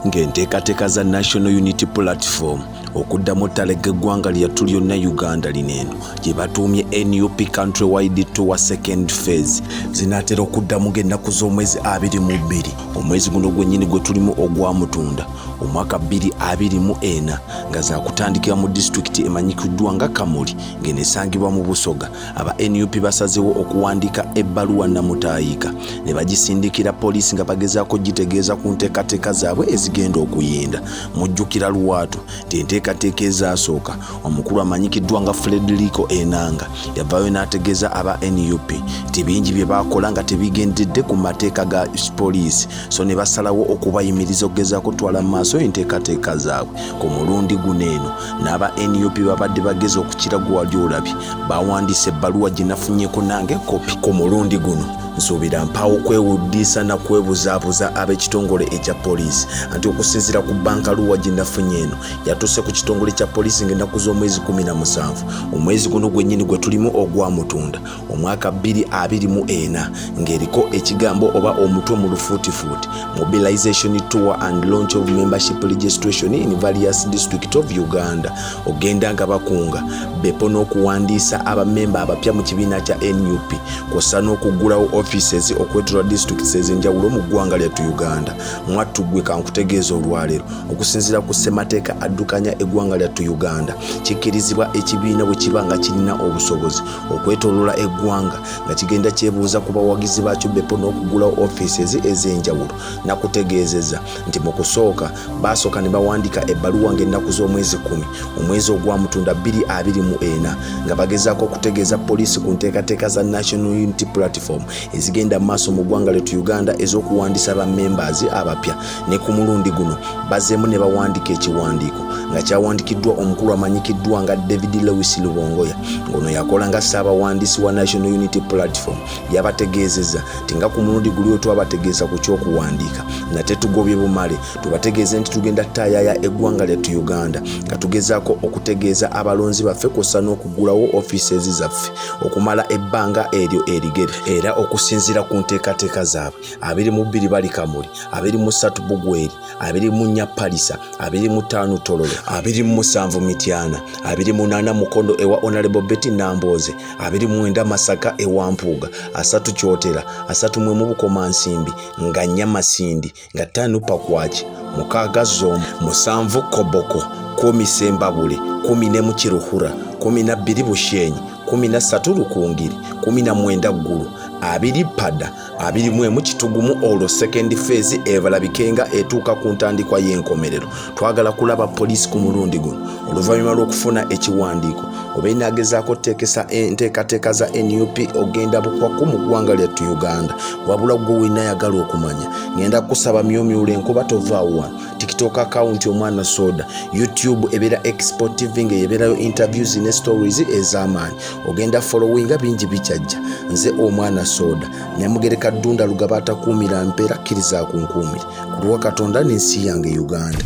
ng'enteekateeka za National Unity Platform okuddamu ottalega eggwanga lyattu lyonna Uganda lineeno gye batuumye NUP Countrywide Tour Second Phase zinaatera okuddamu ng'ennaku z'omwezi 22 omwezi guno gwennyini gwe tulimu ogwa Mutunda omwaka 2024 nga zaakutandikira mu disitulikiti emanyikiddwa nga Kamuli ng'eneesangibwa mu Busoga. Aba NUP basazeewo okuwandiika ebbaluwa namutaayika ne bagisindikira poliisi nga bagezaako gitegeeza ku nteekateeka zaabwe ezigenda okuyinda. Mujjukira Luwaatu nti enteekateeka ezaasooka omukulu amanyikiddwa nga Frederico Enanga yavaayo n'ategeeza aba NUP nti bingi bye baakola nga tebigendedde ku mateeka ga poliisi, so ne basalawo okubayimiriza okugezaako kutwala mu maaso enteekateeka zaabwe. Ku mulundi guno eno n'aba NUP babadde bageza okukira gwe wali olabye, bawandiisa ebbaluwa gye nafunnyeko nange kopi. Ku mulundi guno nsuubira mpaawo kwewuddiisa na kwebuzaabuza ab'ekitongole ekya poliisi anti okusinziira ku bbankaluwa gye nafunye eno yatuuse ku kitongole kya poliisi ng'ennaku z'omwezi 17 omwezi guno gwennyini gwe tulimu ogwa Mutunda omwaka 2024 ng'eriko ekigambo oba omutwe mu lufuutifuuti mobilization tour and launch of membership registration in various districts of Uganda. Ogenda nga bakunga bepo n'okuwandiisa abamemba abapya mu kibiina kya NUP kw'ossa n'okuggulawo offices okwetula districts ez'enjawulo mu ggwanga lyattu Uganda. Mwattu gwe kankutegeeza olwaleero okusinziira ku ssemateeka addukanya eggwanga lyattu Uganda kikkirizibwa ekibiina bwe kiba nga kirina obusobozi okwetooloola eggwanga nga kigenda kyebuuza ku bawagizi baakyo bepo n'okuggulawo offices ez'enjawulo. Nakutegeezeza nti mu kusooka baasooka ne bawandiika ebbaluwa ng'ennaku z'omwezi 10 omwezi ogwa Mutunda 2024 nga bagezaako okutegeeza poliisi ku nteekateeka za National Unity Platform ezigenda maaso mu ggwanga lyattu Uganda ez'okuwandiisa bammembers abapya. Ne ku mulundi guno bazeemu ne bawandiika ekiwandiiko nga kyawandikiddwa omukulu amanyikiddwa nga David Lewis Lubongoya ng'ono yakola nga ssaabawandiisi wa National Unity Platform. Yabategeezezza nti nga ku mulundi guli twabategeeza ku ky'okuwandiika nate tugobye bumale tubategeeze nti tugenda taayaya eggwanga lyattu Uganda nga tugezaako okutegeeza abalonzi baffe kw'ossa n'okuggulawo offices zaffe okumala ebbanga eryo erigere era okusinziira ku nteekateeka zaabwe 22 bali Kamuli, 23 Bugweri, 24 Palisa, 25 Tololo, 27 Mityana, 28 Mukondo ewa Honorable Betty Namboze, 29 Masaka ewa Mpuuga, 3 Kyotera, 3 Mwemu Bukomansimbi, nga 4 Masindi, nga 5 Pakwaki, 6 Zombo, 7 Koboko, 10 Sembabule, 10 Kiruhura, 12 Bushenyi, 13 Lukungiri, 19 Ggulu, 2 Pada, 21 Kitugumu olwo second phase evalabikenga etuuka ku ntandikwa y'enkomerero. Twagala kulaba poliisi ku mulundi guno oluvannyuma lw'okufuna ekiwandiiko oba inaagezaako okuteekesa enteekateeka za NUP ogenda bukwaku mu ggwanga lyattu Uganda. Wabula gwe wenna ayagala okumanya ngenda kusaba myomyule enkuba tovaawo wano. TikTok account Omwana Soda, YouTube ebeera Export TV ng'ebeerayo interviews ne stories ez'amaanyi. Ogenda followinga bingi bikyajja. Nze Omwana Soda Nyamugereka Ddunda Lugaba atakuumira mpeera kkiriza kunkuumire ku lwa Katonda n'ensi yange Uganda.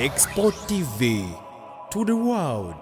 Export TV to the world.